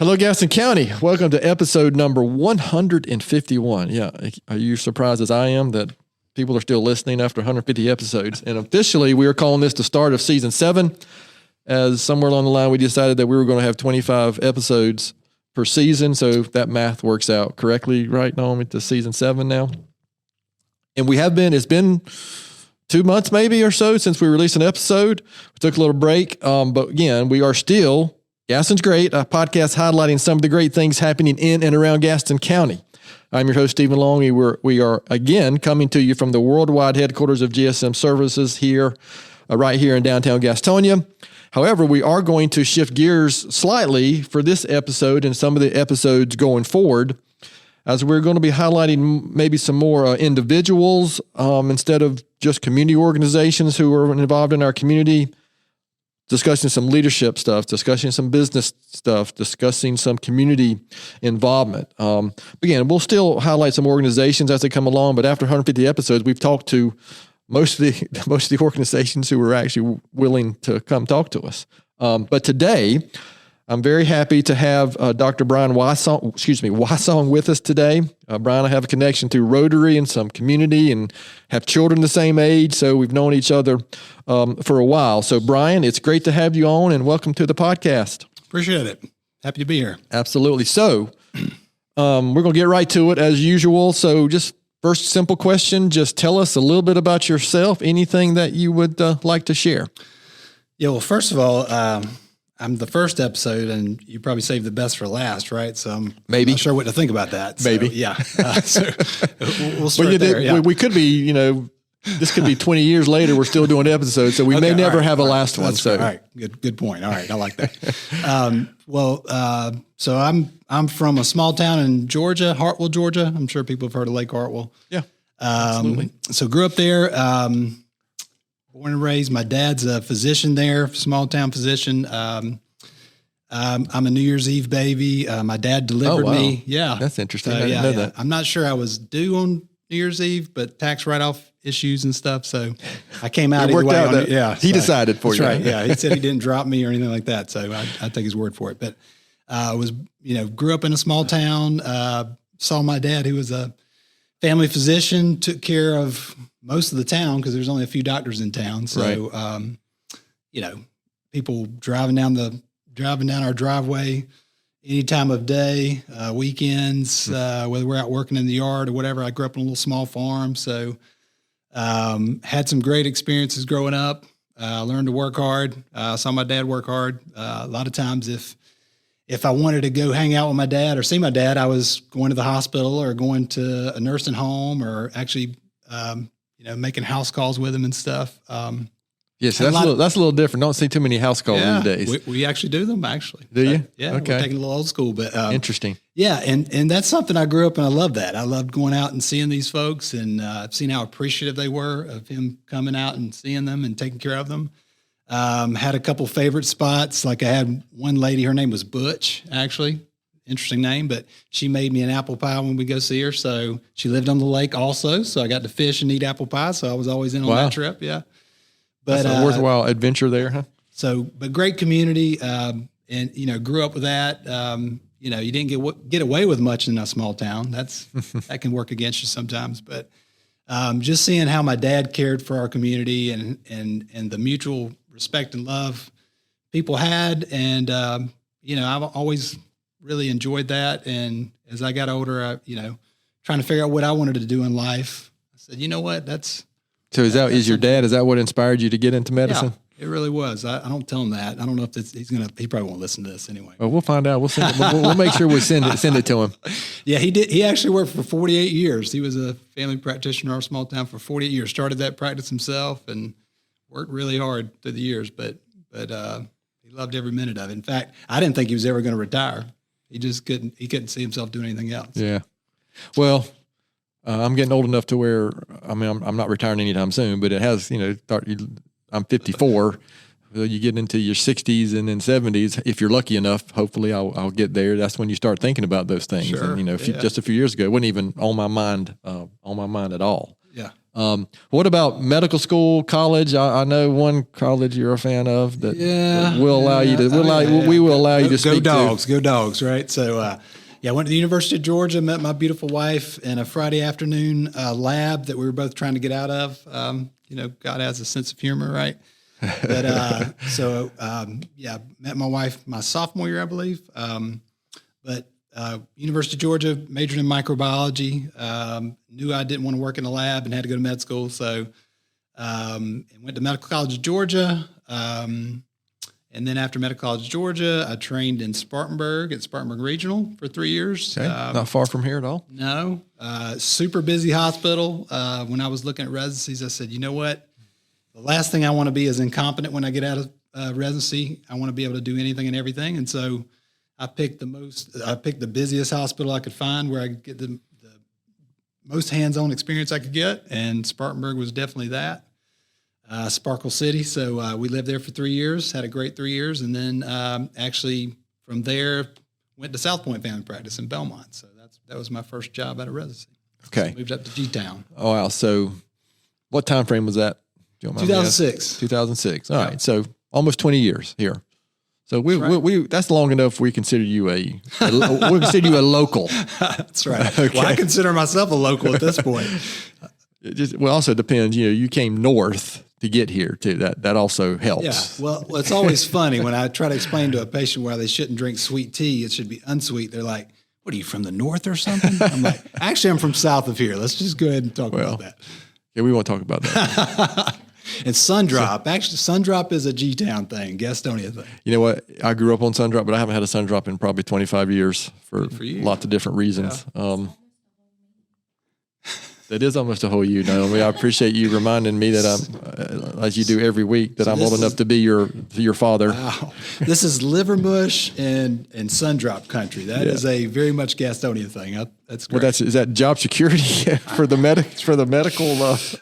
Hello, Gaston County. Welcome to episode number 151. Yeah, are you surprised as I am that people are still listening after 150 episodes? And officially, we are calling this the start of season 7, as somewhere along the line we decided that we were going to have 25 episodes per season. So that math works out correctly, right, Naomi, to season 7 now. And it's been 2 months maybe or so since we released an episode. We took a little break, but again, we are still Gaston's Great, a podcast highlighting some of the great things happening in and around Gaston County. I'm your host, Stephen Long. We are again coming to you from the worldwide headquarters of GSM Services here, right here in downtown Gastonia. However, we are going to shift gears slightly for this episode and some of the episodes going forward, as we're going to be highlighting maybe some more individuals instead of just community organizations who are involved in our community. Discussing some leadership stuff, discussing some business stuff, discussing some community involvement. Again, we'll still highlight some organizations as they come along, but after 150 episodes, we've talked to most of the organizations who were actually willing to come talk to us. But today, I'm very happy to have Dr. Brian Wysong with us today. Brian, I have a connection through Rotary and some community and have children the same age, so we've known each other for a while. So, Brian, it's great to have you on, and welcome to the podcast. Appreciate it. Happy to be here. Absolutely. So, we're going to get right to it as usual. So, just first simple question, just tell us a little bit about yourself, anything that you would like to share. Yeah, well, first of all, I'm the first episode, and you probably saved the best for last, right? So I'm not sure what to think about that. So, maybe. Yeah. So we'll start there. Yeah. We could be, this could be 20 years later, we're still doing episodes, so we may never have a last one. So, all right. Good point. All right. I like that. So I'm from a small town in Georgia, Hartwell, Georgia. I'm sure people have heard of Lake Hartwell. Yeah. Absolutely. So grew up there. Born and raised. My dad's a physician there, small town physician. I'm a New Year's Eve baby. My dad delivered me. Yeah. That's interesting. So, I didn't know that. I'm not sure I was due on New Year's Eve, but tax write-off issues and stuff. So I came out either way. He decided for you. That's right. Yeah. He said he didn't drop me or anything like that. So I take his word for it. But grew up in a small town, saw my dad, who was a family physician, took care of most of the town because there's only a few doctors in town. So, right. People driving down our driveway any time of day, weekends, whether we're out working in the yard or whatever. I grew up on a little small farm. So, had some great experiences growing up. Learned to work hard. Saw my dad work hard. A lot of times if I wanted to go hang out with my dad or see my dad, I was going to the hospital or going to a nursing home or actually, making house calls with him and stuff. Yes, that's a little different. Don't see too many house calls these days. We actually do them, actually. Do you? Yeah. Okay. We're taking a little old school, but interesting. Yeah, and that's something I grew up and I love that. I loved going out and seeing these folks and seeing how appreciative they were of him coming out and seeing them and taking care of them. Had a couple favorite spots. Like I had one lady, her name was Butch, actually. Interesting name, but she made me an apple pie when we go see her. So she lived on the lake also. So I got to fish and eat apple pie. So I was always in on that trip. Yeah. But that's a worthwhile adventure there, huh? So, but great community. And, grew up with that. You didn't get away with much in a small town. That can work against you sometimes, but just seeing how my dad cared for our community and the mutual respect and love people had. And, I've always really enjoyed that. And as I got older, trying to figure out what I wanted to do in life, I said, you know what, So is your dad, is that what inspired you to get into medicine? Yeah, it really was. I don't tell him that. I don't know if he probably won't listen to this anyway. Well, we'll find out. We'll send it. We'll make sure we send it to him. Yeah, he did. He actually worked for 48 years. He was a family practitioner in our small town for 48 years. Started that practice himself and worked really hard through the years, but he loved every minute of it. In fact, I didn't think he was ever going to retire. He just couldn't see himself doing anything else. Yeah. Well, I'm getting old enough to where, I'm not retiring anytime soon, but it has, I'm 54. You get into your 60s and then 70s. If you're lucky enough, hopefully I'll get there. That's when you start thinking about those things. Sure. And, just a few years ago, it wasn't even on my mind at all. Yeah. What about medical school, college? I know one college you're a fan of that will allow you to. We will allow you to speak. Go dogs! Right. So, I went to the University of Georgia, met my beautiful wife in a Friday afternoon lab that we were both trying to get out of. God has a sense of humor, right? But met my wife my sophomore year, I believe. University of Georgia, majored in microbiology, knew I didn't want to work in a lab and had to go to med school. So, went to Medical College of Georgia. And then after Medical College of Georgia, I trained in Spartanburg at Spartanburg Regional for 3 years. Okay. Not far from here at all. No, super busy hospital. When I was looking at residencies, I said, you know what? The last thing I want to be is incompetent when I get out of residency. I want to be able to do anything and everything. And so I picked the busiest hospital I could find where I could get the most hands-on experience I could get. And Spartanburg was definitely that. Sparkle City. So we lived there for 3 years, had a great 3 years. And then actually from there went to South Point Family Practice in Belmont. So that was my first job out of residency. Okay. So moved up to G-Town. Oh, wow. So what time frame was that? 2006. 2006. All right. So almost 20 years here. So that's long enough. We consider you we consider you a local. That's right. Okay. Well, I consider myself a local at this point. It also depends. You came north to get here too. That also helps. Yeah. Well, it's always funny when I try to explain to a patient why they shouldn't drink sweet tea. It should be unsweet. They're like, "What are you from the north or something?" I'm like, "Actually, I'm from south of here. Let's just go ahead and talk about that." Yeah, we won't talk about that. And Sundrop. Actually, Sundrop is a G-Town thing, Gastonia thing. You know what? I grew up on Sundrop, but I haven't had a Sundrop in probably 25 years for lots of different reasons. Yeah. That is almost a whole year, Naomi. I appreciate you reminding me that I'm, as you do every week, that I'm old enough to be your father. Wow. This is Livermush and Sundrop country. That is a very much Gastonia thing. That's great. Well, is that job security for the medical?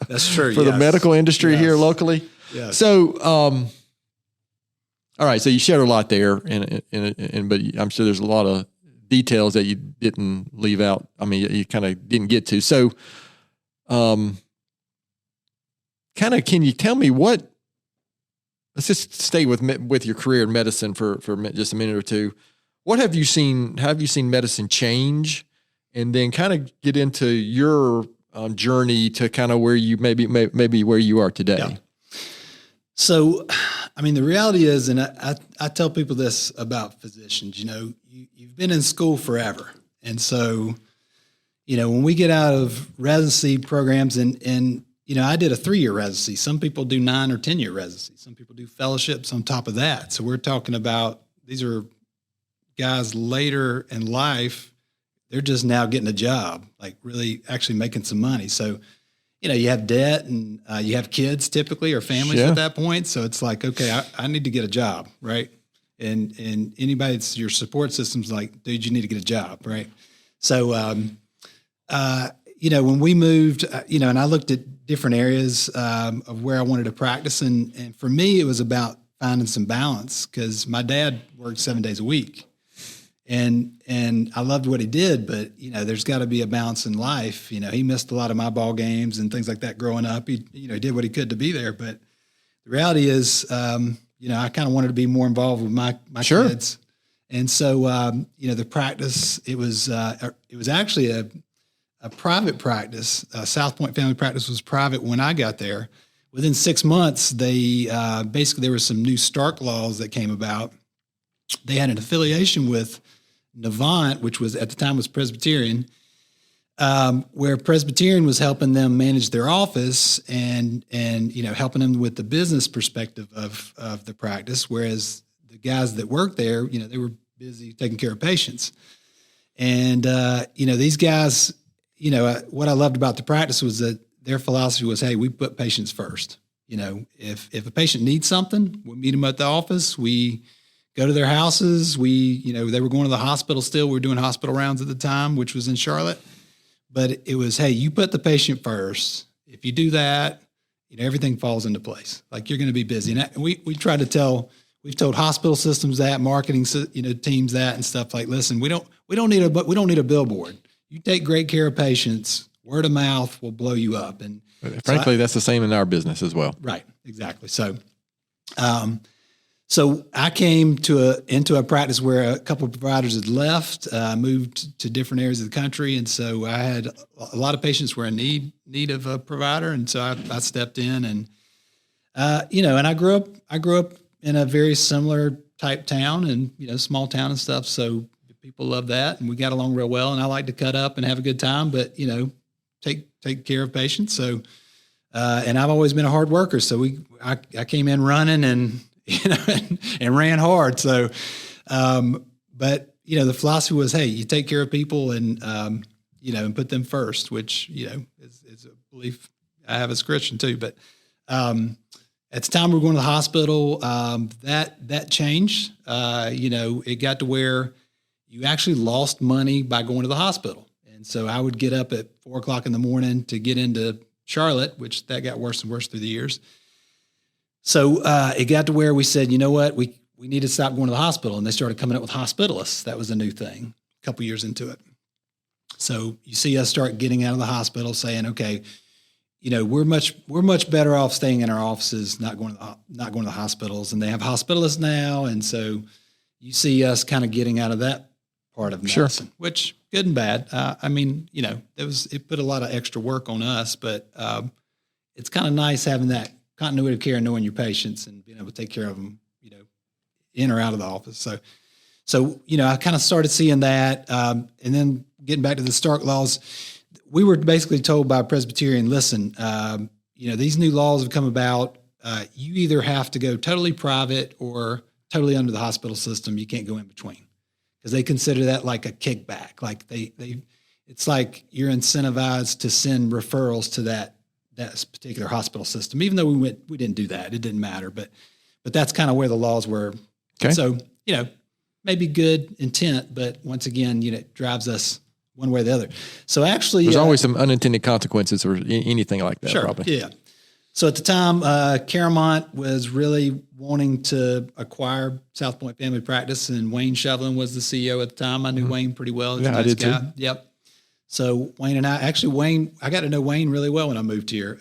That's true. For the medical industry here locally. Yes. So, all right. So you shared a lot there, but I'm sure there's a lot of details that you didn't leave out. I mean, you kind of didn't get to. So, can you tell me let's just stay with your career in medicine for just a minute or two. What have you seen medicine change, and then kind of get into your journey to kind of where you maybe where you are today? Yeah. So, I mean, the reality is, and I tell people this about physicians, you've been in school forever. And so, when we get out of residency programs and I did a 3-year residency. Some people do 9 or 10-year residency. Some people do fellowships on top of that. So we're talking about, these are guys later in life, they're just now getting a job, like really actually making some money. So, you have debt and you have kids typically or families at that point. So it's like, okay, I need to get a job, right? And anybody that's your support system's like, dude, you need to get a job, right? So, when we moved, and I looked at different areas of where I wanted to practice. And for me, it was about finding some balance because my dad worked 7 days a week. And I loved what he did, but, there's got to be a balance in life. He missed a lot of my ball games and things like that growing up. He did what he could to be there. But the reality is, I kind of wanted to be more involved with my kids. And so, the practice, it was actually a private practice. South Point Family Practice was private when I got there. Within 6 months, they there were some new Stark laws that came about. They had an affiliation with Navant, which was at the time was Presbyterian, where Presbyterian was helping them manage their office and helping them with the business perspective of the practice, whereas the guys that worked there, they were busy taking care of patients. And these guys, what I loved about the practice was that their philosophy was, hey, we put patients first. If a patient needs something, we meet them at the office. We go to their houses. They were going to the hospital still. We were doing hospital rounds at the time, which was in Charlotte. But it was, hey, you put the patient first. If you do that, everything falls into place. Like, you're going to be busy. And we try to tell, we've told hospital systems that, marketing, teams that, and stuff like, listen, we don't need a billboard. You take great care of patients, word of mouth will blow you up. And frankly, that's the same in our business as well. Right. Exactly. So, so I came into a practice where a couple of providers had left, moved to different areas of the country. And so I had a lot of patients were in need of a provider. And so I stepped in and, and I grew up in a very similar type town and, small town and stuff. So people love that. And we got along real well. And I like to cut up and have a good time, but, take care of patients. So, and I've always been a hard worker. So I came in running and, and ran hard. So, but the philosophy was, hey, you take care of people and, and put them first, which, is a belief I have as a Christian too. But, at the time we were going to the hospital, that changed. It got to where you actually lost money by going to the hospital. And so I would get up at 4:00 in the morning to get into Charlotte, which that got worse and worse through the years. So it got to where we said, you know what, we need to stop going to the hospital. And they started coming up with hospitalists. That was a new thing a couple years into it. So you see us start getting out of the hospital saying, okay, we're much better off staying in our offices, not going to the hospitals. And they have hospitalists now. And so you see us kind of getting out of that part of medicine, which good and bad. It put a lot of extra work on us, but it's kind of nice having that continuity of care and knowing your patients and being able to take care of them, in or out of the office. So I kind of started seeing that. And then getting back to the Stark laws, we were basically told by a Presbyterian, listen, these new laws have come about. You either have to go totally private or totally under the hospital system. You can't go in between because they consider that like a kickback. Like it's like you're incentivized to send referrals to that particular hospital system, even though we didn't do that. It didn't matter, but that's kind of where the laws were. Okay. So, maybe good intent, but once again, it drives us one way or the other. So actually there's always some unintended consequences or anything like that. Sure. Probably. Yeah. So at the time, Caramont was really wanting to acquire South Point Family Practice, and Wayne Shovelin was the CEO at the time. I knew Wayne pretty well. He's a nice guy. Too. Yep. So Wayne and I got to know Wayne really well when I moved here.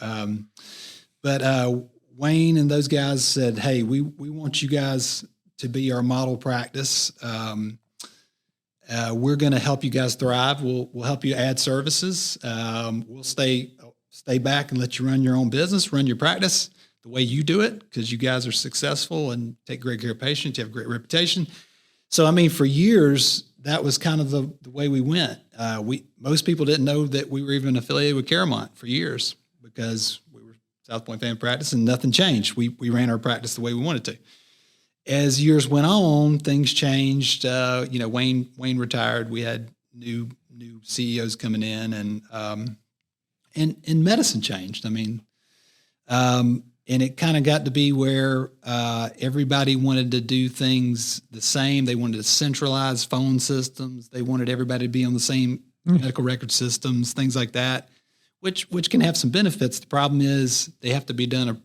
But Wayne and those guys said, hey, we want you guys to be our model practice. We're going to help you guys thrive. We'll help you add services. We'll stay back and let you run your own business, run your practice the way you do it, because you guys are successful and take great care of patients. You have a great reputation. So, for years, that was kind of the way we went. Most people didn't know that we were even affiliated with Caramont for years because we were South Point Family Practice and nothing changed. We ran our practice the way we wanted to. As years went on, things changed. Wayne retired. We had new CEOs coming in, and medicine changed. And it kind of got to be where everybody wanted to do things the same. They wanted to centralize phone systems. They wanted everybody to be on the same medical record systems, things like that, which can have some benefits. The problem is they have to be done,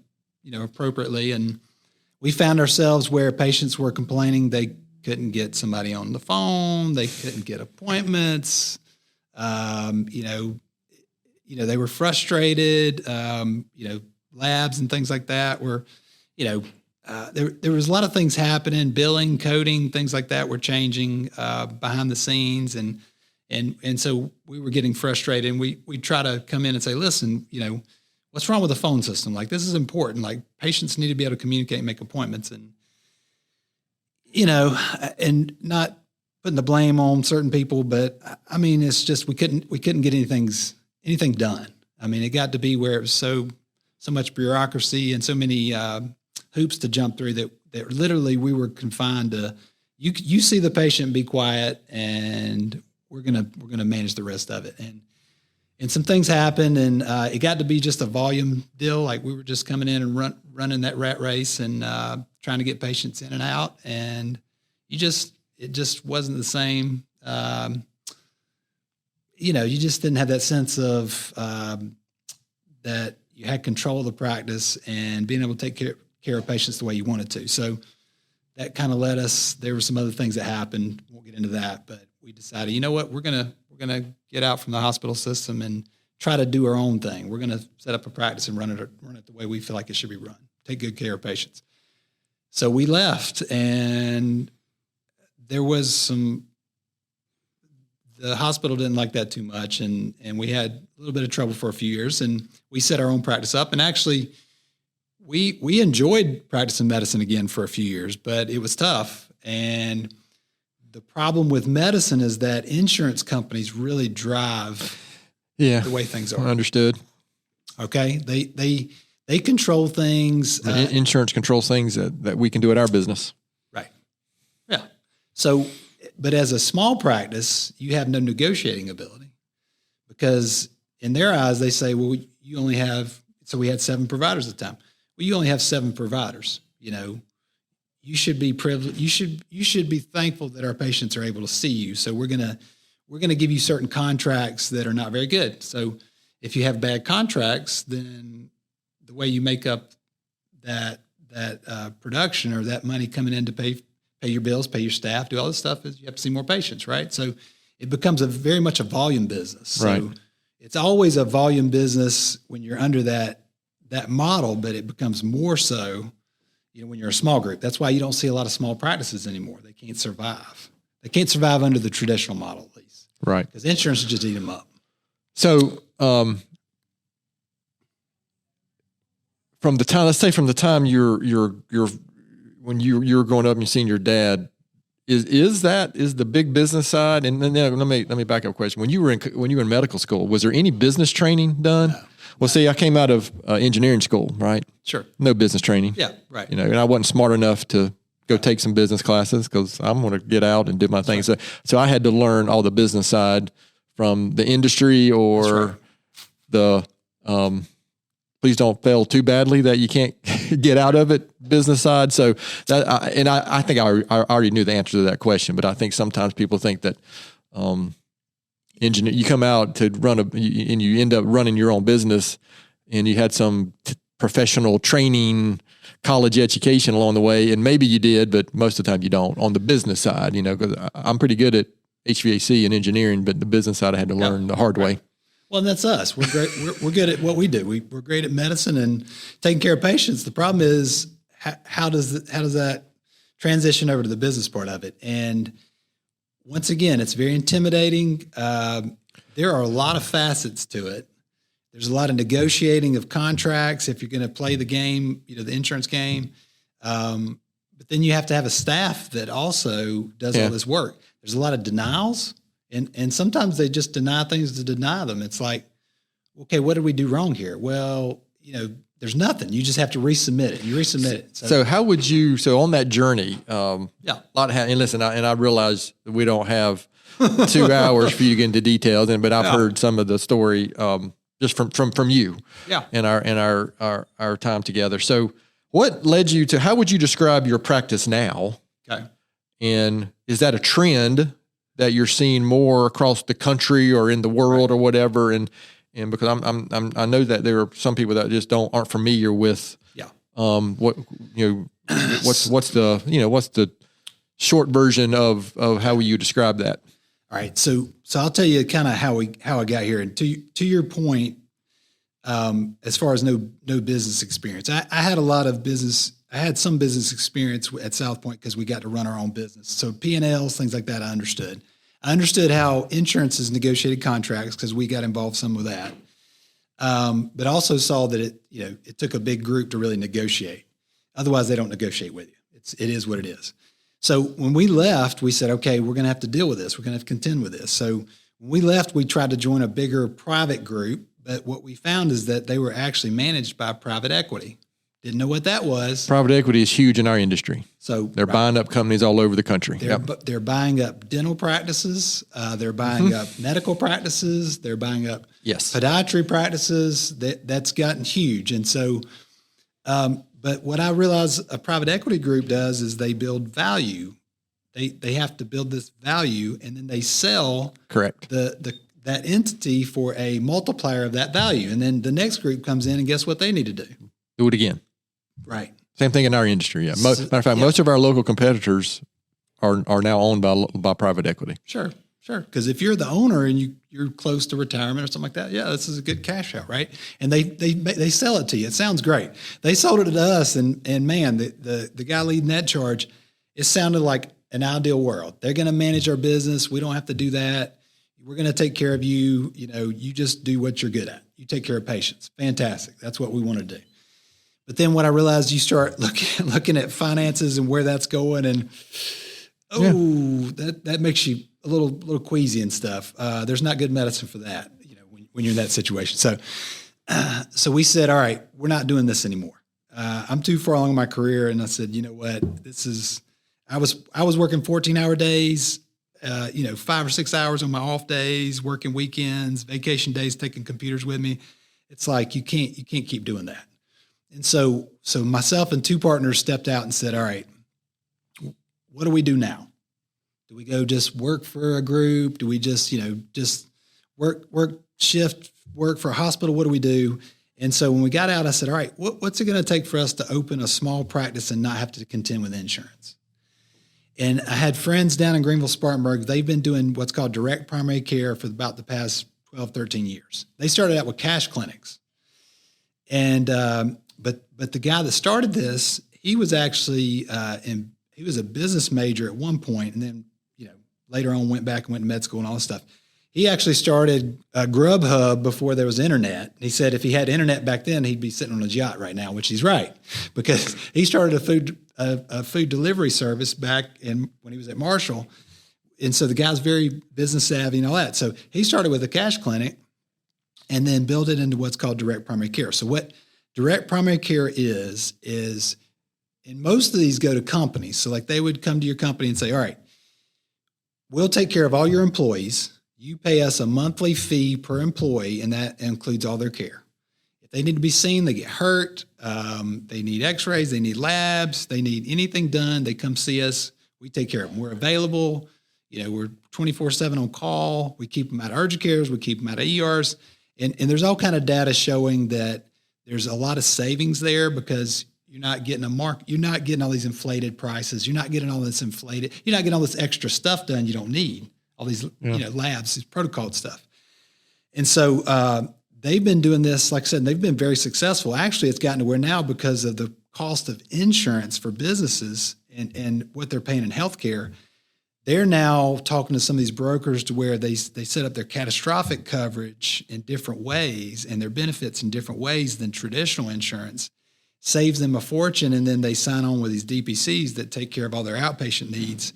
appropriately. And we found ourselves where patients were complaining they couldn't get somebody on the phone, they couldn't get appointments. They were frustrated. Labs and things like that were, there was a lot of things happening, billing, coding, things like that were changing behind the scenes. And so we were getting frustrated, and we try to come in and say, listen, what's wrong with the phone system? Like, this is important. Like, patients need to be able to communicate and make appointments, and, and not putting the blame on certain people, but it's just, we couldn't get anything done. It got to be where it was so much bureaucracy and so many hoops to jump through that literally we were confined to, you see the patient, be quiet, and we're gonna manage the rest of it. And some things happened, and it got to be just a volume deal. Like, we were just coming in and running that rat race and trying to get patients in and out, and it just wasn't the same. You just didn't have that sense of that you had control of the practice and being able to take care of patients the way you wanted to. So that kind of led us. There were some other things that happened. Won't get into that, but we decided, you know what, we're gonna get out from the hospital system and try to do our own thing. We're going to set up a practice and run it the way we feel like it should be run. Take good care of patients. So we left, and there was the hospital didn't like that too much, and we had a little bit of trouble for a few years, and we set our own practice up. And actually, we enjoyed practicing medicine again for a few years, but it was tough. And the problem with medicine is that insurance companies really drive the way things are. Understood. Okay, they control things. Insurance controls things that we can do at our business. Right. Yeah. So, but as a small practice, you have no negotiating ability, because in their eyes, they say, well, you only have, so we had 7 providers at the time. Well, you only have 7 providers. You should be privileged. You should be thankful that our patients are able to see you. So we're gonna give you certain contracts that are not very good. So if you have bad contracts, then the way you make up that production or that money coming in to pay your bills, pay your staff, do all this stuff is you have to see more patients, right? So it becomes very much a volume business. Right. So it's always a volume business when you're under that model, but it becomes more so, when you're a small group. That's why you don't see a lot of small practices anymore. They can't survive. They can't survive under the traditional model, at least. Right. Because insurance will just eat them up. So, from the time you're when you're growing up and you're seeing your dad, is the big business side? And then let me back up a question. When you were in medical school, was there any business training done? No. Well, see, I came out of engineering school, right? Sure. No business training. Yeah, right. And I wasn't smart enough to go take some business classes because I'm going to get out and do my thing. Right. So I had to learn all the business side from the industry or the please don't fail too badly that you can't get out of it business side. So I think I already knew the answer to that question, but I think sometimes people think that engineer, you come out to run and you end up running your own business, and you had some professional training, college education along the way, and maybe you did, but most of the time you don't on the business side. Because I'm pretty good at HVAC and engineering, but the business side I had to learn the hard way. Well, and that's us. We're great. We're good at what we do. We're great at medicine and taking care of patients. The problem is how does that transition over to the business part of it? And once again, it's very intimidating. There are a lot of facets to it. There's a lot of negotiating of contracts if you're going to play the game, the insurance game. But then you have to have a staff that also does all this work. There's a lot of denials. And sometimes they just deny things to deny them. It's like, okay, what did we do wrong here? Well, there's nothing. You just have to resubmit it. You resubmit it. So how would you? So on that journey, a lot of and listen, I realize that we don't have 2 hours for you to get into details, but I've heard some of the story just from you, and our time together. So what led you to? How would you describe your practice now? Okay, and is that a trend that you're seeing more across the country or in the world or whatever? And because I know that there are some people that just aren't familiar with what's the short version of how you describe that? All right, so I'll tell you kind of how I got here. And to your point, as far as no business experience, I had a lot of business. I had some business experience at South Point because we got to run our own business. So P&Ls, things like that, I understood. I understood how insurance is negotiated contracts because we got involved some with that. But also saw that it took a big group to really negotiate. Otherwise, they don't negotiate with you. It is what it is. So when we left, we said, okay, we're going to have to deal with this. We're going to have to contend with this. So when we left, we tried to join a bigger private group. But what we found is that they were actually managed by private equity. Didn't know what that was. Private equity is huge in our industry. So they're buying up companies all over the country. They're buying up dental practices. They're buying up medical practices. They're buying up podiatry practices. That's gotten huge. And so, but what I realize a private equity group does is they build value. They have to build this value, and then they sell that entity for a multiplier of that value. And then the next group comes in, and guess what they need to do? Do it again. Right. Same thing in our industry. Matter of fact, most of our local competitors are now owned by private equity. Sure. Sure. Because if you're the owner and you're close to retirement or something like that, yeah, this is a good cash out, right? And they sell it to you. It sounds great. They sold it to us, and man, the guy leading that charge, it sounded like an ideal world. They're going to manage our business. We don't have to do that. We're going to take care of you. You know, you just do what you're good at. You take care of patients. Fantastic. That's what we want to do. But then what I realized, you start looking at finances and where that's going, and that makes you a little queasy and stuff. There's not good medicine for that, you know, when you're in that situation. So we said, all right, we're not doing this anymore. I'm too far along in my career, and I said, you know what, I was working 14-hour days, 5 or 6 hours on my off days, working weekends, vacation days, taking computers with me. It's like you can't keep doing that. And so myself and 2 partners stepped out and said, all right, what do we do now? Do we go just work for a group? Do we just work shift work for a hospital? What do we do? And so when we got out, I said, all right, what's it going to take for us to open a small practice and not have to contend with insurance? And I had friends down in Greenville, Spartanburg. They've been doing what's called direct primary care for about the past 12, 13 years. They started out with cash clinics. And but the guy that started this, he was actually he was a business major at one point, and then later on went back and went to med school and all this stuff. He actually started Grubhub before there was internet. He said if he had internet back then, he'd be sitting on his yacht right now, which he's right, because he started a food delivery service back when he was at Marshall. And so the guy's very business savvy and all that. So he started with a cash clinic and then built it into what's called direct primary care. So what direct primary care is, and most of these go to companies. So like they would come to your company and say, all right, we'll take care of all your employees. You pay us a monthly fee per employee, and that includes all their care. If they need to be seen, they get hurt, they need x-rays, they need labs, they need anything done, they come see us. We take care of them. We're available. We're 24/7 on call. We keep them out of urgent cares. We keep them out of ERs. And there's all kind of data showing that there's a lot of savings there, because you're not getting you're not getting all these inflated prices. You're not getting all this you're not getting all this extra stuff done you don't need. All these labs, these protocol stuff. And so they've been doing this, like I said, they've been very successful. Actually, it's gotten to where now, because of the cost of insurance for businesses and what they're paying in healthcare, they're now talking to some of these brokers to where they set up their catastrophic coverage in different ways and their benefits in different ways than traditional insurance. Saves them a fortune, and then they sign on with these DPCs that take care of all their outpatient needs.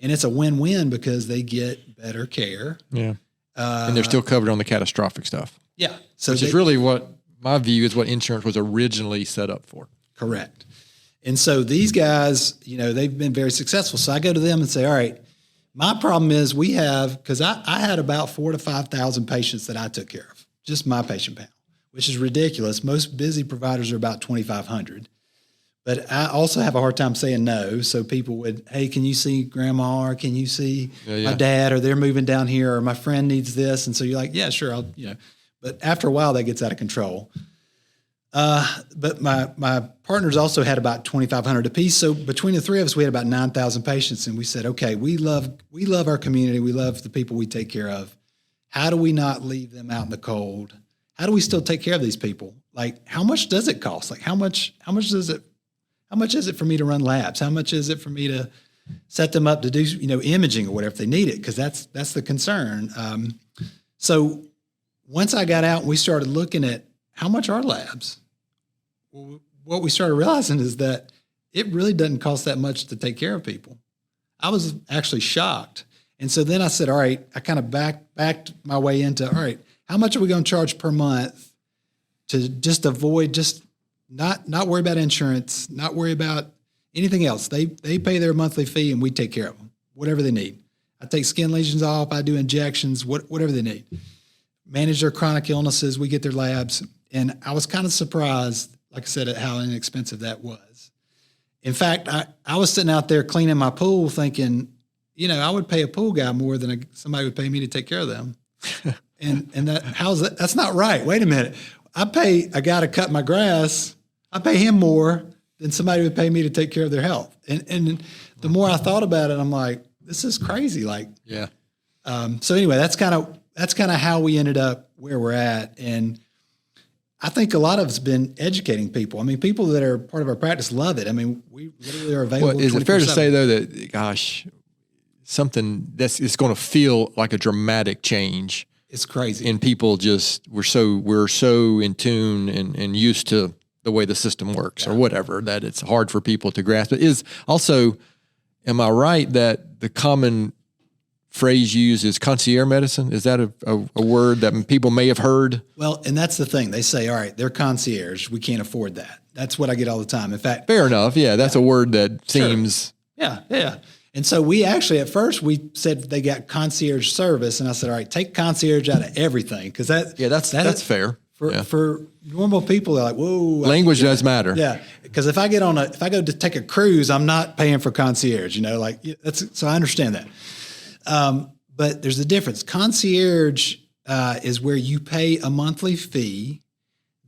And it's a win-win because they get better care. Yeah. And they're still covered on the catastrophic stuff. Yeah. So which is really what my view is, what insurance was originally set up for. Correct. And so these guys, they've been very successful. So I go to them and say, all right, my problem is because I had about 4,000 to 5,000 patients that I took care of, just my patient panel, which is ridiculous. Most busy providers are about 2,500. But I also have a hard time saying no. So people would, hey, can you see grandma, or can you see my dad, or they're moving down here, or my friend needs this. And so you're like, yeah, sure. But after a while that gets out of control. But my partners also had about 2,500 apiece. So between the three of us, we had about 9,000 patients. And we said, okay, we love our community. We love the people we take care of. How do we not leave them out in the cold? How do we still take care of these people? Like, how much does it cost? Like, how much is it for me to run labs? How much is it for me to set them up to do, imaging or whatever if they need it? Because that's the concern. So once I got out and we started looking at how much are labs, well, what we started realizing is that it really doesn't cost that much to take care of people. I was actually shocked. And so then I said, all right, I kind of backed my way into, all right, how much are we going to charge per month to just avoid not worry about insurance, not worry about anything else. They pay their monthly fee and we take care of them, whatever they need. I take skin lesions off. I do injections, whatever they need. Manage their chronic illnesses. We get their labs. And I was kind of surprised, like I said, at how inexpensive that was. In fact, I was sitting out there cleaning my pool thinking, I would pay a pool guy more than somebody would pay me to take care of them. and how's that? That's not right. Wait a minute. I pay a guy to cut my grass. I pay him more than somebody would pay me to take care of their health. And the more I thought about it, I'm like, this is crazy. Like, yeah. So anyway, that's kind of how we ended up where we're at. And I think a lot of it's been educating people. I mean, people that are part of our practice love it. I mean, we literally are available. Well, is it fair to say though that, gosh, something it's going to feel like a dramatic change? It's crazy. And people we're so in tune and used to the way the system works or whatever, that it's hard for people to grasp. It is also, am I right that the common phrase used is concierge medicine? Is that a word that people may have heard? Well, and that's the thing. They say, all right, they're concierge. We can't afford that. That's what I get all the time. In fact, fair enough. Yeah, that's a word that seems. Sure. Yeah. And so we actually, at first, we said they got concierge service, and I said, all right, take concierge out of everything, because that's fair. For normal people, they're like, whoa. Language does matter. Yeah, because if I go to take a cruise, I'm not paying for concierge. So I understand that. But there's a difference. Concierge is where you pay a monthly fee.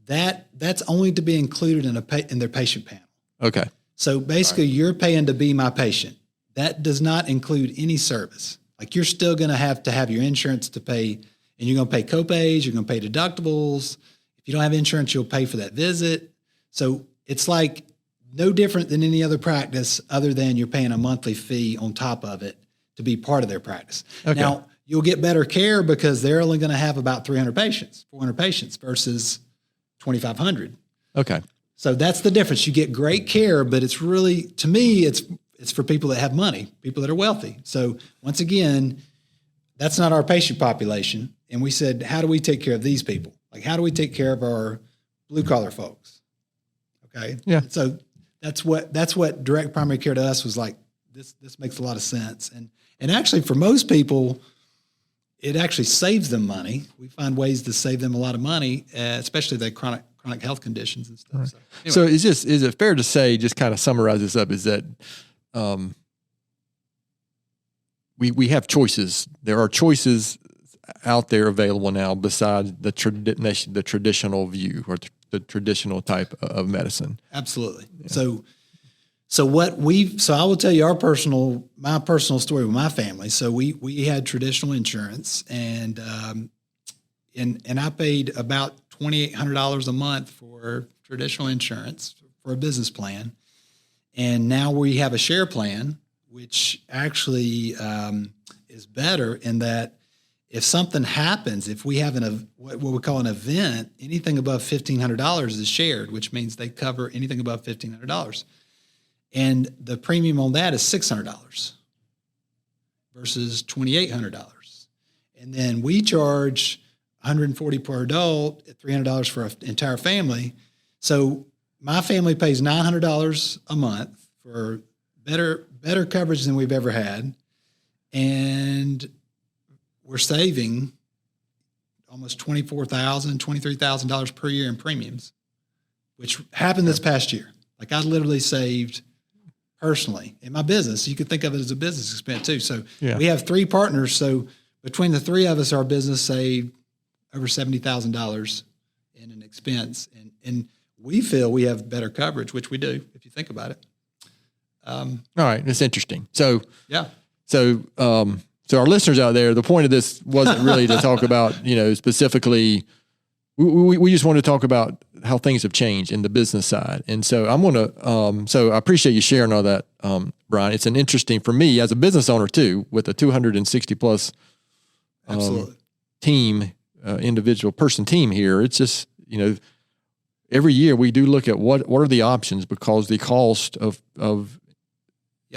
That's only to be included in their patient panel. Okay. So basically, you're paying to be my patient. That does not include any service. Like, you're still going to have your insurance to pay, and you're going to pay copays, you're going to pay deductibles. If you don't have insurance, you'll pay for that visit. So it's like no different than any other practice, other than you're paying a monthly fee on top of it to be part of their practice. Okay. Now, you'll get better care because they're only going to have about 400 patients versus 2,500. Okay. So that's the difference. You get great care, but it's really, to me, it's for people that have money, people that are wealthy. So once again, that's not our patient population. And we said, how do we take care of these people? Like, how do we take care of our blue collar folks? Okay. Yeah. So that's what direct primary care to us was like. This makes a lot of sense. And actually, for most people, it actually saves them money. We find ways to save them a lot of money, especially the chronic health conditions and stuff. Right. So, anyway. So is it fair to say, just kind of summarize this up, is that we have choices. There are choices out there available now besides the traditional view or the traditional type of medicine. Absolutely. Yeah. So I will tell you my personal story with my family. So we had traditional insurance, and I paid about $2,800 a month for traditional insurance for a business plan. And now we have a share plan, which actually is better in that if something happens, if we have what we call an event, anything above $1,500 is shared, which means they cover anything above $1,500. And the premium on that is $600 versus $2,800. And then we charge $140 per adult, $300 for an entire family. So my family pays $900 a month for better coverage than we've ever had. And we're saving almost $24,000, $23,000 per year in premiums, which happened this past year. Like, I literally saved personally in my business. You could think of it as a business expense too. So we have 3 partners. So between the 3 of us, our business saved over $70,000 in an expense. And we feel we have better coverage, which we do, if you think about it. All right. That's interesting. So our listeners out there, the point of this wasn't really to talk about, specifically, we just want to talk about how things have changed in the business side. And so I'm going to, so I appreciate you sharing all that, Brian. It's an interesting, for me as a business owner too, with a 260 plus team, individual person team here. It's just, every year we do look at what are the options, because the cost of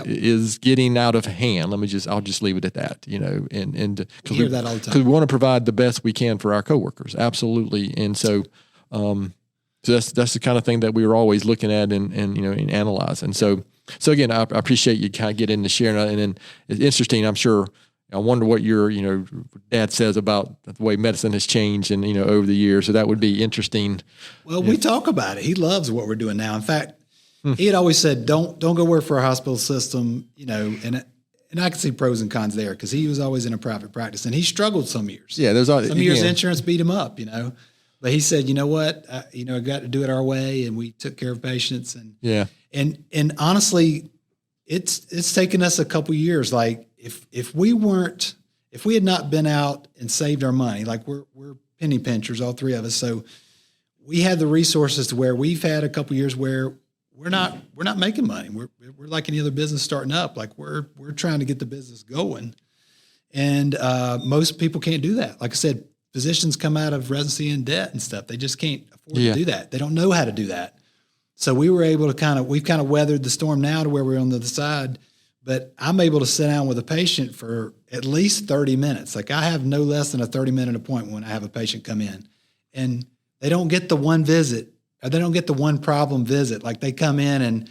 is getting out of hand. I'll just leave it at that, and we hear that all the time. Because we want to provide the best we can for our coworkers. Absolutely. And so, that's the kind of thing that we were always looking at and analyzing. So again, I appreciate you kind of get into sharing that. And then it's interesting. I'm sure, I wonder what your, dad says about the way medicine has changed and, over the years. So that would be interesting. Well, we talk about it. He loves what we're doing now. In fact, he had always said, don't go work for a hospital system, and I can see pros and cons there, because he was always in a private practice and he struggled some years. Yeah. Some years insurance beat him up, but he said, you know what, I got to do it our way. And we took care of patients and honestly, it's taken us a couple years. Like if we if we had not been out and saved our money, like we're penny pinchers, all three of us. So we had the resources to where we've had a couple years where we're not making money. We're like any other business starting up. Like we're trying to get the business going. And most people can't do that. Like I said, physicians come out of residency in debt and stuff. They just can't afford to do that. They don't know how to do that. So we were able to we've kind of weathered the storm now to where we're on the other side. But I'm able to sit down with a patient for at least 30 minutes. Like I have no less than a 30-minute appointment when I have a patient come in. And they don't get the one visit, or they don't get the one problem visit. Like they come in and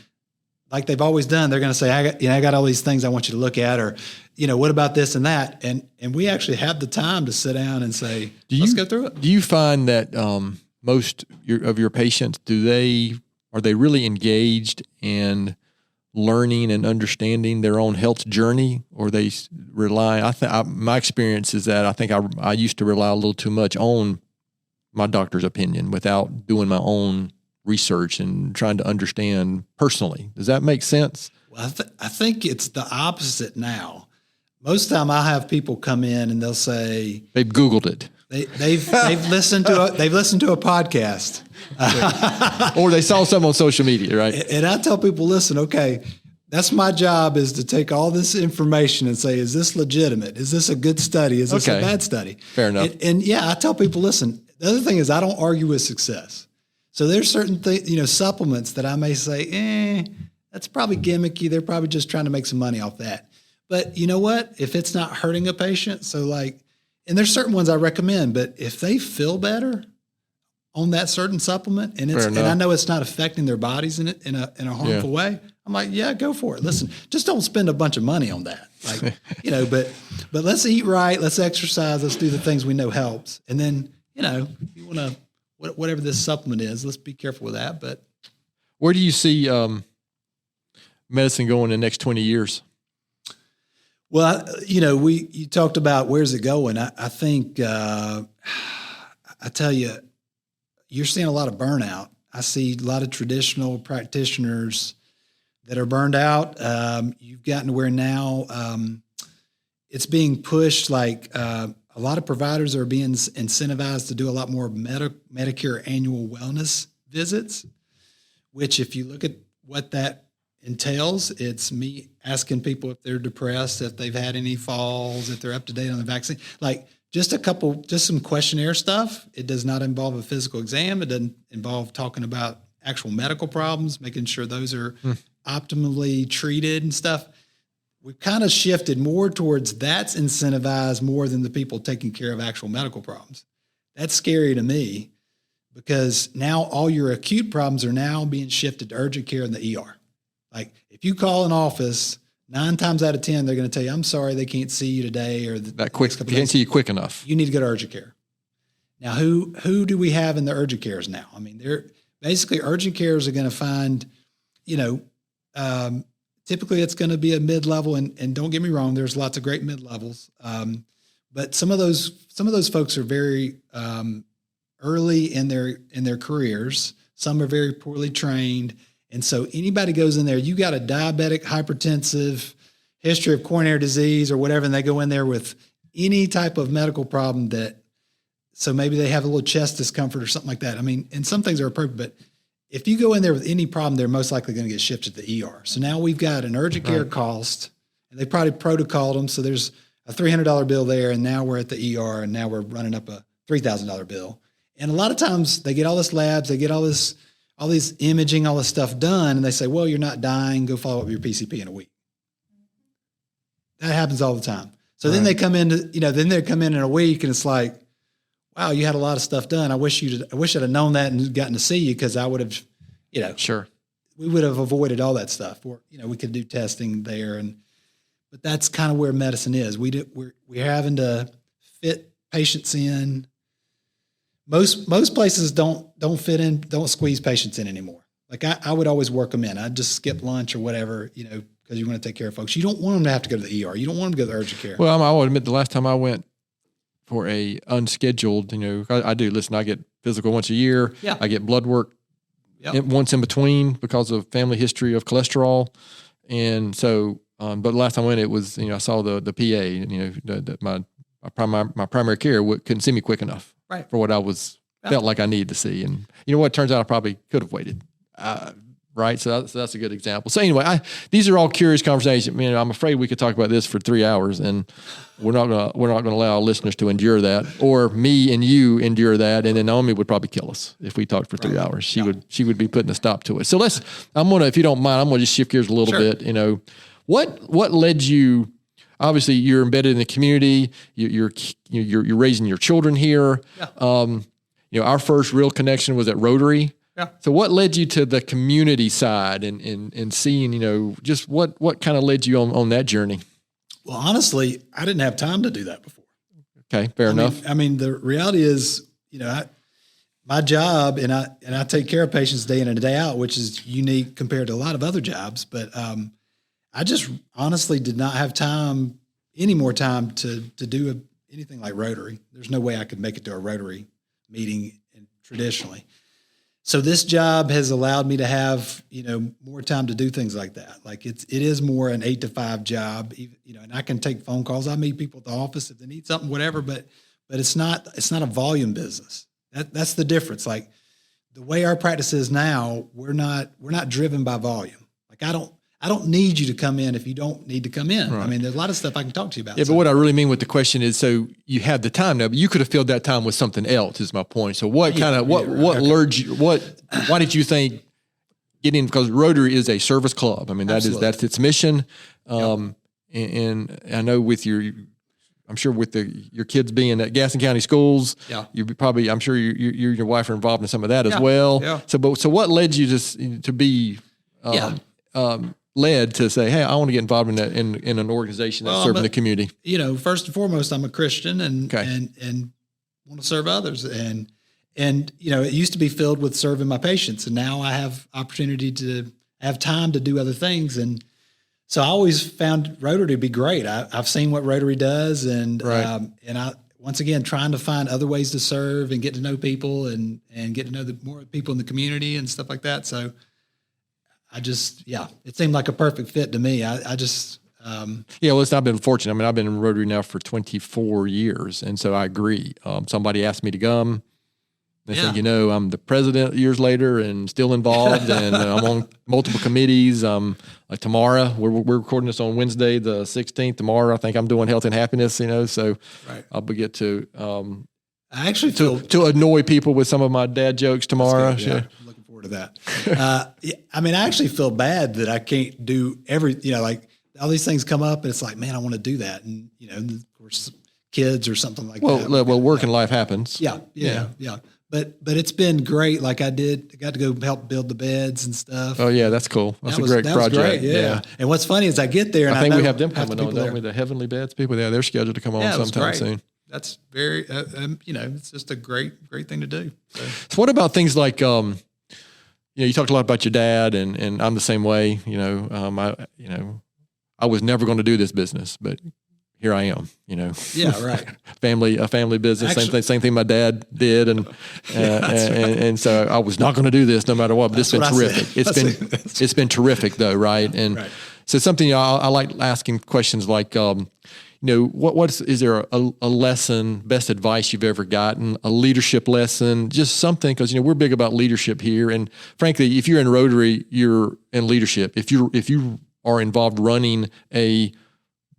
like they've always done, they're going to say, I got all these things I want you to look at, or, what about this and that? And we actually have the time to sit down and say, let's go through it. Do you find that most of your patients, are they really engaged in learning and understanding their own health journey, or they rely? My experience is that I think I used to rely a little too much on my doctor's opinion without doing my own research and trying to understand personally. Does that make sense? Well, I think it's the opposite now. Most of the time I have people come in and they'll say they've Googled it. They've listened to a podcast, or they saw something on social media, right? And I tell people, listen, okay, that's my job, is to take all this information and say, is this legitimate? Is this a good study? Is this a bad study? Fair enough. And I tell people, listen, the other thing is I don't argue with success. So there's certain things, supplements that I may say, that's probably gimmicky. They're probably just trying to make some money off that. But you know what? If it's not hurting a patient, and there's certain ones I recommend, but if they feel better on that certain supplement, and I know it's not affecting their bodies in a harmful way, I'm like, yeah, go for it. Listen, just don't spend a bunch of money on that. Like, but let's eat right, let's exercise, let's do the things we know helps. And then, if you want to, whatever this supplement is, let's be careful with that. But where do you see medicine going in the next 20 years? Well, you talked about where's it going. I think, I tell you, you're seeing a lot of burnout. I see a lot of traditional practitioners that are burned out. You've gotten to where now it's being pushed, like a lot of providers are being incentivized to do a lot more Medicare annual wellness visits, which if you look at what that entails, it's me asking people if they're depressed, if they've had any falls, if they're up to date on the vaccine, like just some questionnaire stuff. It does not involve a physical exam. It doesn't involve talking about actual medical problems, making sure those are optimally treated and stuff. We've kind of shifted more towards that's incentivized more than the people taking care of actual medical problems. That's scary to me because now all your acute problems are now being shifted to urgent care in the ER. Like if you call an office, 9 times out of 10, they're going to tell you, I'm sorry, they can't see you today, or can't see you quick enough. You need to go to urgent care. Now, who do we have in the urgent cares now? I mean, they're basically urgent cares are going to find, typically it's going to be a mid-level, and don't get me wrong, there's lots of great mid-levels. But some of those folks are very early in their careers. Some are very poorly trained. And so anybody goes in there, you got a diabetic, hypertensive, history of coronary disease or whatever, and they go in there with any type of medical problem so maybe they have a little chest discomfort or something like that. I mean, and some things are appropriate, but if you go in there with any problem, they're most likely going to get shifted to the ER. So now we've got an urgent care cost, and they probably protocoled them. So there's a $300 bill there, and now we're at the ER, and now we're running up a $3,000 bill. And a lot of times they get all this labs, they get all this imaging, all this stuff done, and they say, well, you're not dying, go follow up your PCP in a week. That happens all the time. So then they come in, in a week, and it's like, wow, you had a lot of stuff done. I wish I'd have known that and gotten to see you, because I would have, sure, we would have avoided all that stuff. Or we could do testing there, but that's kind of where medicine is. We're having to fit patients in. Most places don't fit in, don't squeeze patients in anymore. Like I would always work them in. I'd just skip lunch or whatever, because you want to take care of folks. You don't want them to have to go to the ER. You don't want them to go to the urgent care. Well, I will admit the last time I went for a unscheduled, I do. Listen, I get physical once a year. Yeah. I get blood work once in between because of family history of cholesterol. And so, but last time I went, it was, I saw the PA, my my primary care couldn't see me quick enough for what I felt like I needed to see. And you know what? It turns out I probably could have waited. Right. So that's a good example. So anyway, these are all curious conversations. I'm afraid we could talk about this for 3 hours, and we're not going to allow our listeners to endure that, or me and you endure that. And then Naomi would probably kill us if we talked for 3 hours. She would be putting a stop to it. So if you don't mind, I'm going to just shift gears a little bit. What led you? Obviously, you're embedded in the community. You're raising your children here. Yeah. Our first real connection was at Rotary. Yeah. So what led you to the community side and seeing, just what kind of led you on that journey? Well, honestly, I didn't have time to do that before. Okay. Fair enough. The reality is, my job, and I take care of patients day in and day out, which is unique compared to a lot of other jobs. But I just honestly did not have any more time to do anything like Rotary. There's no way I could make it to a Rotary meeting traditionally. So this job has allowed me to have, more time to do things like that. Like it is more an 8 to 5 job, and I can take phone calls. I meet people at the office if they need something, whatever, but it's not a volume business. That's the difference. Like the way our practice is now, we're not driven by volume. Like I don't need you to come in if you don't need to come in. Right. There's a lot of stuff I can talk to you about. Yeah, but what I really mean with the question is, so you have the time now, but you could have filled that time with something else, is my point. So what lured you, why did you think getting, because Rotary is a service club. That's its mission. And I know I'm sure with your kids being at Gaston County schools, I'm sure you and your wife are involved in some of that as well. Yeah. So what led you to be, led to say, hey, I want to get involved in that in an organization that's serving the community? First and foremost, I'm a Christian and want to serve others. And it used to be filled with serving my patients, and now I have opportunity to have time to do other things. And so I always found Rotary to be great. I've seen what Rotary does, and I once again trying to find other ways to serve and get to know people and get to know more people in the community and stuff like that. So it seemed like a perfect fit to me. I've been fortunate. I've been in Rotary now for 24 years. And so I agree. Somebody asked me to come. They say, I'm the president years later and still involved, and I'm on multiple committees. Like tomorrow, we're recording this on Wednesday, the 16th. Tomorrow, I think I'm doing health and happiness, so I'll get to, I actually feel to annoy people with some of my dad jokes tomorrow. Good, yeah. To that. I actually feel bad that I can't do like all these things come up and it's like, man, I want to do that. And, of course, kids or something like that. Well, work and life happens. Yeah. But it's been great. Like I got to go help build the beds and stuff. Oh yeah. That's cool. That's a great project. Great, yeah. And what's funny is I get there and I think we have them coming on, don't we? The Heavenly Beds people there, they're scheduled to come on sometime soon. That's very, it's just a great thing to do. So what about things like, you talked a lot about your dad, and I'm the same way. I was never going to do this business, but here I am. Yeah, right. family business. Actually, same thing my dad did, and so I was not going to do this no matter what. But it's been terrific. It's been terrific though, right? And so something I like asking questions like. Is there a lesson, best advice you've ever gotten, a leadership lesson, just something, because, we're big about leadership here. And frankly, if you're in Rotary, you're in leadership. If you are involved running a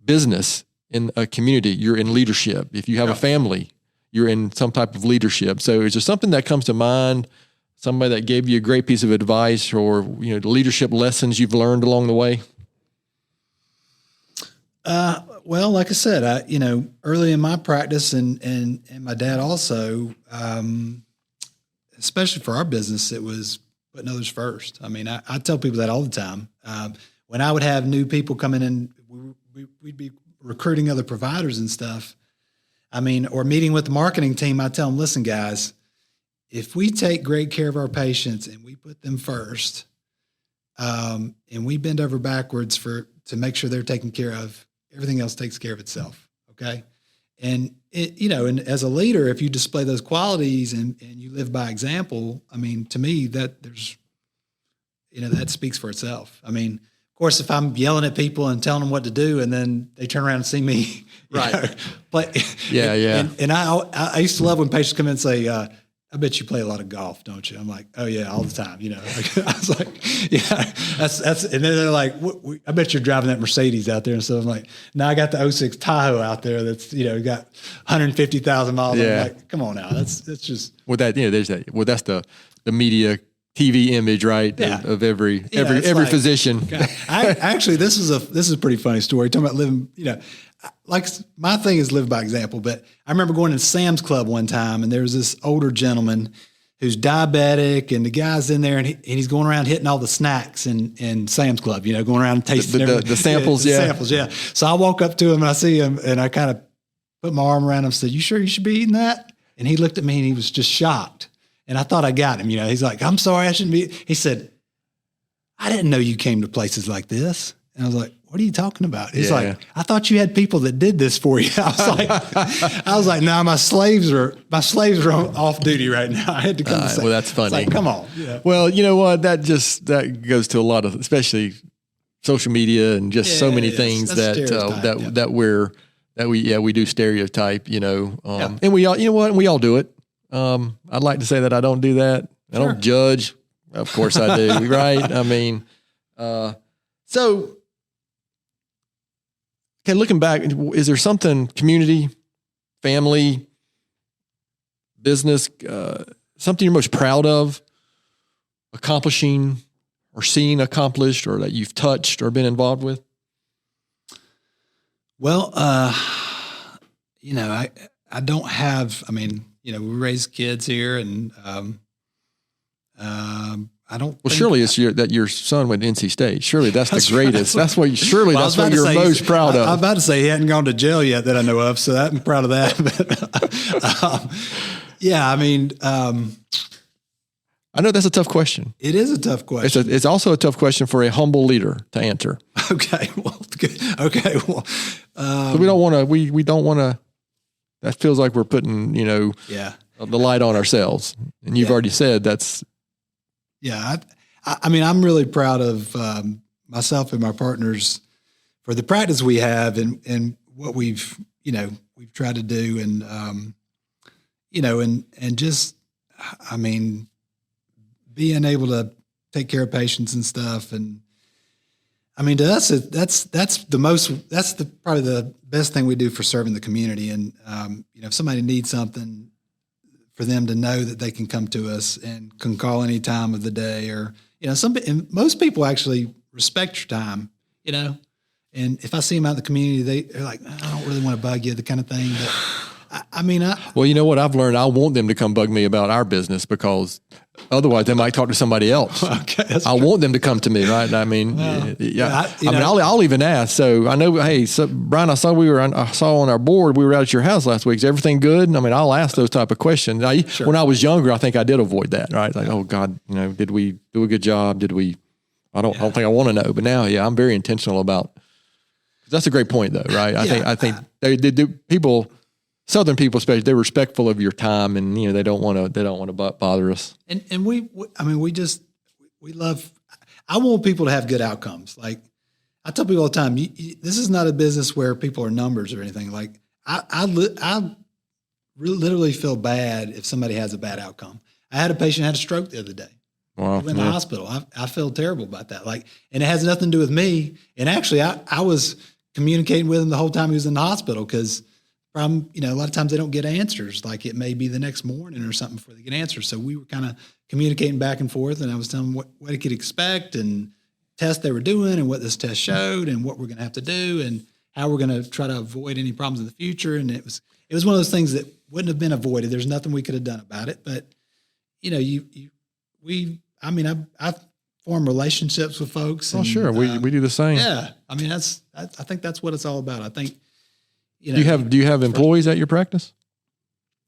business in a community, you're in leadership. If you have a family, you're in some type of leadership. So is there something that comes to mind, somebody that gave you a great piece of advice or, the leadership lessons you've learned along the way? Well, like I said, early in my practice and my dad also, especially for our business, it was putting others first. I tell people that all the time. When I would have new people coming in, we'd be recruiting other providers and stuff. Or meeting with the marketing team, I tell them, listen, guys, if we take great care of our patients and we put them first, and we bend over backwards to make sure they're taken care of, everything else takes care of itself. Okay. And and as a leader, if you display those qualities and you live by example, to me that there's, that speaks for itself. course, if I'm yelling at people and telling them what to do, and then they turn around and see me, play. Yeah. And I used to love when patients come in and say, I bet you play a lot of golf, don't you? I'm like, oh yeah, all the time. I was like, yeah, that's, and then they're like, I bet you're driving that Mercedes out there. And so I'm like, no, I got the '06 Tahoe out there. That's, got 150,000 miles. Yeah. I'm like, come on now. That's just. Well, there's that. Well, that's the media TV image, right? Yeah. Of every physician. Actually, this is a pretty funny story. Talking about living, like my thing is live by example, but I remember going to Sam's Club one time and there was this older gentleman who's diabetic and the guy's in there and he's going around hitting all the snacks in Sam's Club, going around and tasting the samples. Samples. Yeah. So I walk up to him and I see him and I kind of put my arm around him and said, "You sure you should be eating that?" And he looked at me and he was just shocked. And I thought I got him, he's like, "I'm sorry, I shouldn't be." He said, "I didn't know you came to places like this." And I was like, "What are you talking about?" He's like, "I thought you had people that did this for you." I was like, "No, my slaves are off duty right now. I had to come." Well, that's funny. It's like, come on. Yeah. Well, you know what? That goes to a lot of, especially social media and just so many things that we do stereotype. And we all, we all do it. I'd like to say that I don't do that. I don't judge. Of course I do. Right? I mean, so. Okay, looking back, is there something, community, family, business, something you're most proud of accomplishing or seeing accomplished or that you've touched or been involved with? Well, I don't have, we raise kids here and I don't. Well, surely it's that your son went to NC State. Surely that's the greatest. That's what you're most proud of. I'm about to say he hadn't gone to jail yet that I know of, so I'm proud of that. I know that's a tough question. It is a tough question. It's also a tough question for a humble leader to answer. Okay. Well, good. Okay. Well, so we don't want to. That feels like we're putting, the light on ourselves, and you've already said that's. Yeah, I'm really proud of myself and my partners for the practice we have and what we've tried to do and just being able to take care of patients and stuff and to us that's probably the best thing we do for serving the community and if somebody needs something, for them to know that they can come to us and can call any time of the day or, most people actually respect your time, and if I see them out in the community, they're like, "I don't really want to bug you," the kind of thing. But well, you know what I've learned? I want them to come bug me about our business because otherwise they might talk to somebody else. Okay, I want them to come to me, right? I'll even ask. So I know, hey, Brian, I saw on our board, we were out at your house last week. Is everything good? I'll ask those type of questions. When I was younger, I think I did avoid that, right? Like, oh God, did we do a good job? Did we, I don't think I want to know, but now, I'm very intentional about, that's a great point though, right? I think they do people, Southern people, especially, they're respectful of your time, and they don't want to bother us. And we love. I want people to have good outcomes. Like I tell people all the time, this is not a business where people are numbers or anything. Like I literally feel bad if somebody has a bad outcome. I had a patient who had a stroke the other day. Wow, he went to the hospital. I feel terrible about that. Like, and it has nothing to do with me. And actually, I was communicating with him the whole time he was in the hospital because. A lot of times they don't get answers. Like it may be the next morning or something before they get answers. So we were kind of communicating back and forth, and I was telling them what they could expect and tests they were doing and what this test showed and what we're going to have to do and how we're going to try to avoid any problems in the future. And it was one of those things that wouldn't have been avoided. There's nothing we could have done about it. But I form relationships with folks. Oh, sure, we do the same. Yeah, I think that's what it's all about. I think. Do you have employees at your practice?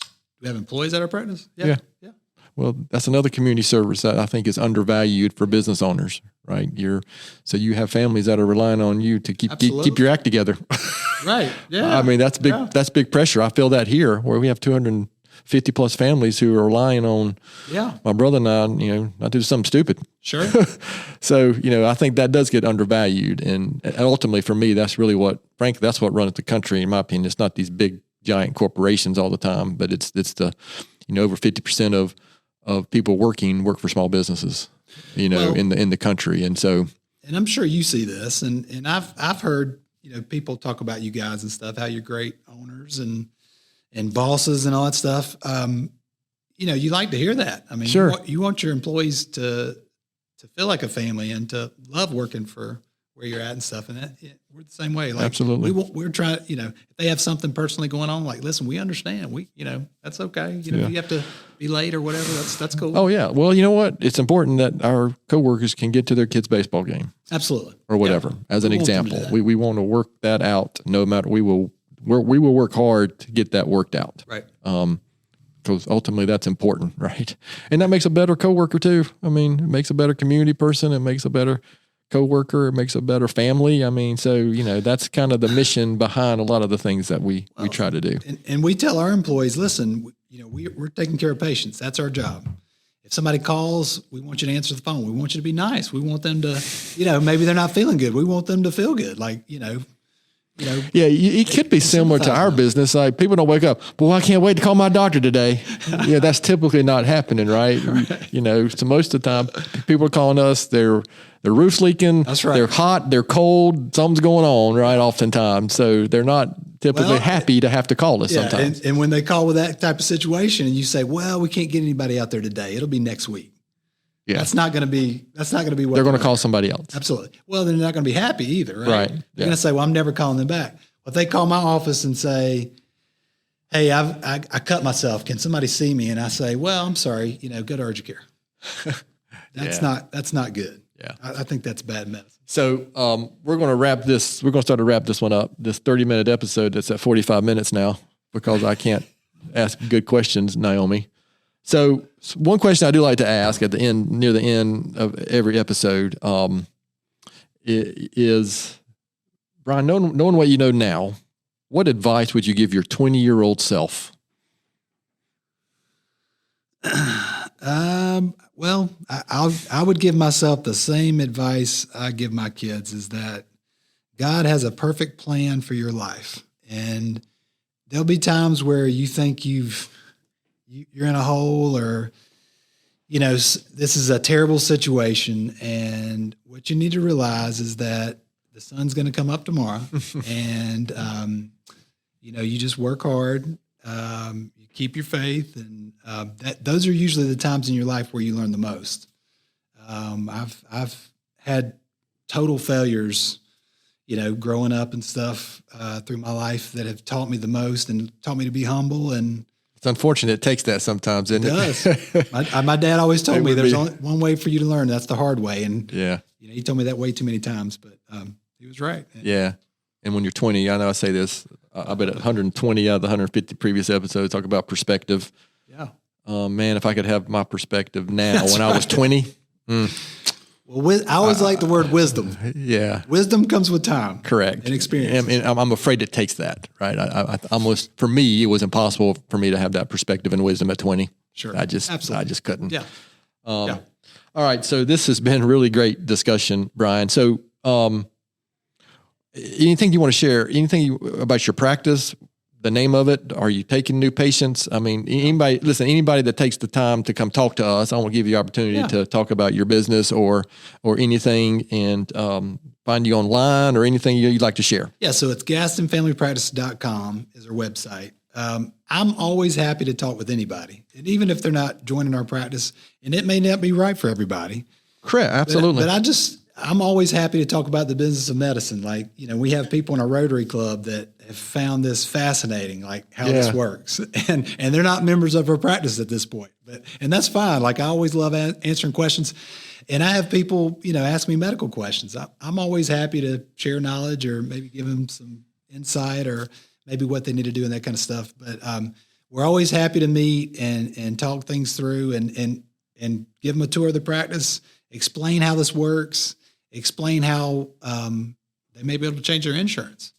Do we have employees at our practice? Yeah. Well, that's another community service that I think is undervalued for business owners, right? So you have families that are relying on you to keep your act together. Right. Yeah. That's big. Yeah. That's big pressure. I feel that here where we have 200 50 plus families who are relying on my brother and I, not do something stupid. Sure. So, I think that does get undervalued. And ultimately for me, that's really frankly, that's what runs the country, in my opinion. It's not these big giant corporations all the time, but it's the, over 50% of people work for small businesses, in the country. And so, and I'm sure you see this, and I've heard, people talk about you guys and stuff, how you're great owners and bosses and all that stuff. You like to hear that. I mean, sure. You want your employees to feel like a family and to love working for where you're at and stuff. And we're the same way. Like, absolutely. We're trying, if they have something personally going on, like, listen, we understand. That's okay. If you have to be late or whatever, that's cool. Oh yeah. Well, you know what? It's important that our coworkers can get to their kids' baseball game. Absolutely. Or whatever, as an example. We want to work that out. No matter, we will work hard to get that worked out. Right. Because ultimately that's important, right? And that makes a better coworker too. I mean, it makes a better community person. It makes a better coworker. It makes a better family. I mean, so, that's kind of the mission behind a lot of the things that we try to do. And we tell our employees, listen, we're taking care of patients. That's our job. If somebody calls, we want you to answer the phone. We want you to be nice. We want them to, maybe they're not feeling good. We want them to feel good. Like, yeah, it could be similar to our business. Like, people don't wake up, well, I can't wait to call my doctor today. That's typically not happening, right? So most of the time, people are calling us, their roof's leaking. That's right. They're hot, they're cold, something's going on, right? Oftentimes. So they're not typically happy to have to call us sometimes. And when they call with that type of situation and you say, well, we can't get anybody out there today, it'll be next week. Yeah. That's not going to be what they're going to call somebody else. Absolutely. Well, they're not going to be happy either, right? Right. They're going to say, well, I'm never calling them back. But if they call my office and say, hey, I cut myself. Can somebody see me? And I say, well, I'm sorry, go to urgent care. That's not good. Yeah. I think that's bad medicine. So we're going to wrap this. We're going to start to wrap this one up. This 30-minute episode that's at 45 minutes now because I can't ask good questions, Naomi. So one question I do like to ask at the end, near the end of every episode, is, Brian, knowing what you know now, what advice would you give your 20-year-old self? Well, I would give myself the same advice I give my kids, is that God has a perfect plan for your life. And there'll be times where you think you're in a hole, or, this is a terrible situation. And what you need to realize is that the sun's going to come up tomorrow. And, you just work hard. You keep your faith, and those are usually the times in your life where you learn the most. I've had total failures, growing up and stuff through my life that have taught me the most and taught me to be humble. And it's unfortunate it takes that sometimes, isn't it? Does. My dad always told me there's only one way for you to learn. That's the hard way. And he told me that way too many times, but he was right. Yeah. And when you're 20, I know I say this, I bet 120 out of the 150 previous episodes talk about perspective. Yeah. Man, if I could have my perspective now when I was 20. Well, I always like the word wisdom. Yeah. Wisdom comes with time. Correct. And experience. And I'm afraid it takes that, right? I almost, for me, it was impossible for me to have that perspective and wisdom at 20. Sure. I just couldn't. Yeah. All right. So this has been a really great discussion, Brian. So, anything you want to share? Anything about your practice? The name of it? Are you taking new patients? I mean, anybody that takes the time to come talk to us, I want to give you the opportunity to talk about your business or anything, and find you online or anything you'd like to share. Yeah. So it's GastonFamilyPractice.com is our website. I'm always happy to talk with anybody, and even if they're not joining our practice, and it may not be right for everybody. Correct. Absolutely. But I'm always happy to talk about the business of medicine. Like, we have people in our Rotary Club that have found this fascinating, like how this works. And they're not members of our practice at this point, and that's fine. Like, I always love answering questions, and I have people, ask me medical questions. I'm always happy to share knowledge or maybe give them some insight or maybe what they need to do and that kind of stuff. But, we're always happy to meet and talk things through and give them a tour of the practice, explain how this works, explain how they may be able to change their insurance.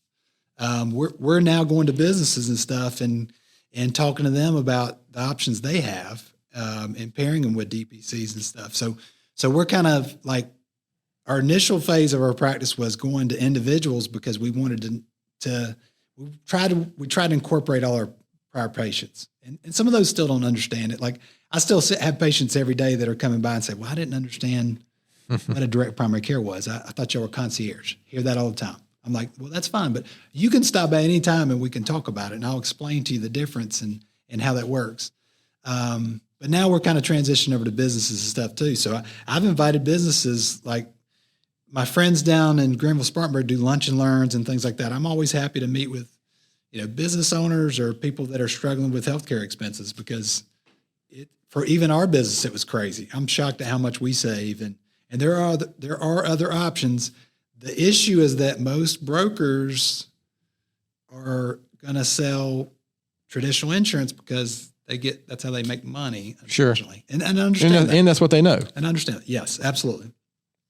We're now going to businesses and stuff and and talking to them about the options they have, and pairing them with DPCs and stuff. So we're kind of like, our initial phase of our practice was going to individuals because we wanted we try to incorporate all our prior patients. And some of those still don't understand it. Like, I still have patients every day that are coming by and say, well, I didn't understand what a direct primary care was. I thought y'all were concierge. Hear that all the time. I'm like, well, that's fine, but you can stop at any time and we can talk about it, and I'll explain to you the difference and how that works. But now we're kind of transitioning over to businesses and stuff too. So I've invited businesses, like my friends down in Greenville-Spartanburg do lunch and learns and things like that. I'm always happy to meet with, business owners or people that are struggling with healthcare expenses, because for even our business, it was crazy. I'm shocked at how much we save, and there are other options. The issue is that most brokers are going to sell traditional insurance because that's how they make money. Unfortunately. Sure. And I understand and that's what they know. And I understand. Yes, absolutely.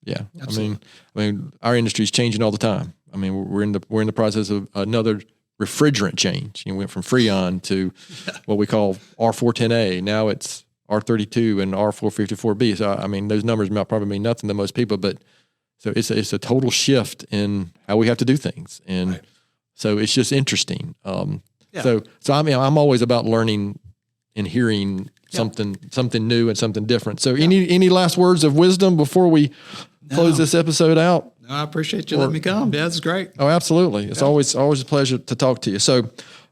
Yeah. Absolutely. I mean, our industry is changing all the time. I mean, we're in the process of another refrigerant change. We went from Freon to what we call R410A. Now it's R32 and R454B. So, I mean, those numbers probably mean nothing to most people, but so it's a total shift in how we have to do things. And right. So it's just interesting. So I'm always about learning and hearing something new and something different. So any last words of wisdom before we close this episode out? No, I appreciate you letting me come. Yeah, that's great. Oh, absolutely. It's always a pleasure to talk to you. So,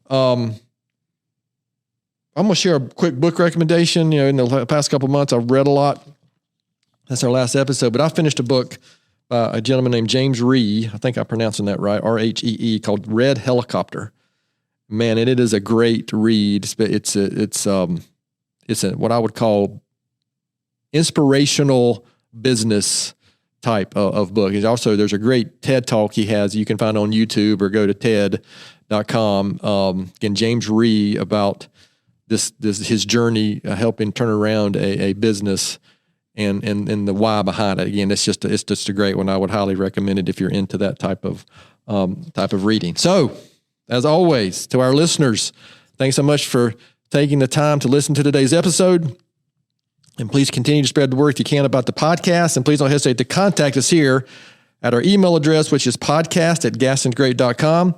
I'm going to share a quick book recommendation. In the past couple of months, I've read a lot. That's our last episode, but I finished a book by a gentleman named James Rhee. I think I'm pronouncing that right. Rhee, called Red Helicopter. Man, and it is a great read. It's what I would call inspirational business type of book. And also, there's a great TED Talk he has you can find on YouTube or go to TED.com. Again, James Rhee, about his journey helping turn around a business and the why behind it. Again, it's just a great one. I would highly recommend it if you're into that type of reading. So, as always, to our listeners, thanks so much for taking the time to listen to today's episode. And please continue to spread the word if you can about the podcast. And please don't hesitate to contact us here at our email address, which is podcast@gastonsgreat.com.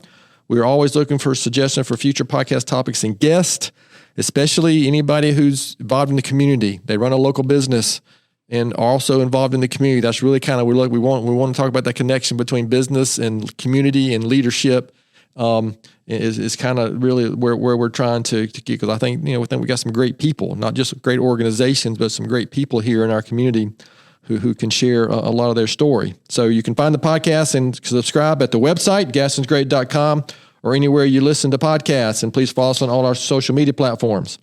We are always looking for suggestions for future podcast topics and guests, especially anybody who's involved in the community. They run a local business and are also involved in the community. That's really kind of we want to talk about that connection between business and community and leadership. Is kind of really where we're trying to get, because I think we got some great people, not just great organizations, but some great people here in our community who can share a lot of their story. So you can find the podcast and subscribe at the website, gastonsgreat.com, or anywhere you listen to podcasts. And please follow us on all our social media platforms.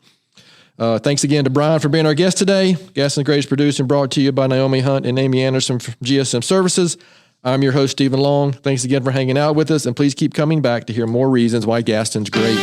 Thanks again to Brian for being our guest today. Gaston's Great is produced and brought to you by Naomi Hunt and Amy Anderson from GSM Services. I'm your host, Stephen Long. Thanks again for hanging out with us, and please keep coming back to hear more reasons why Gaston's great.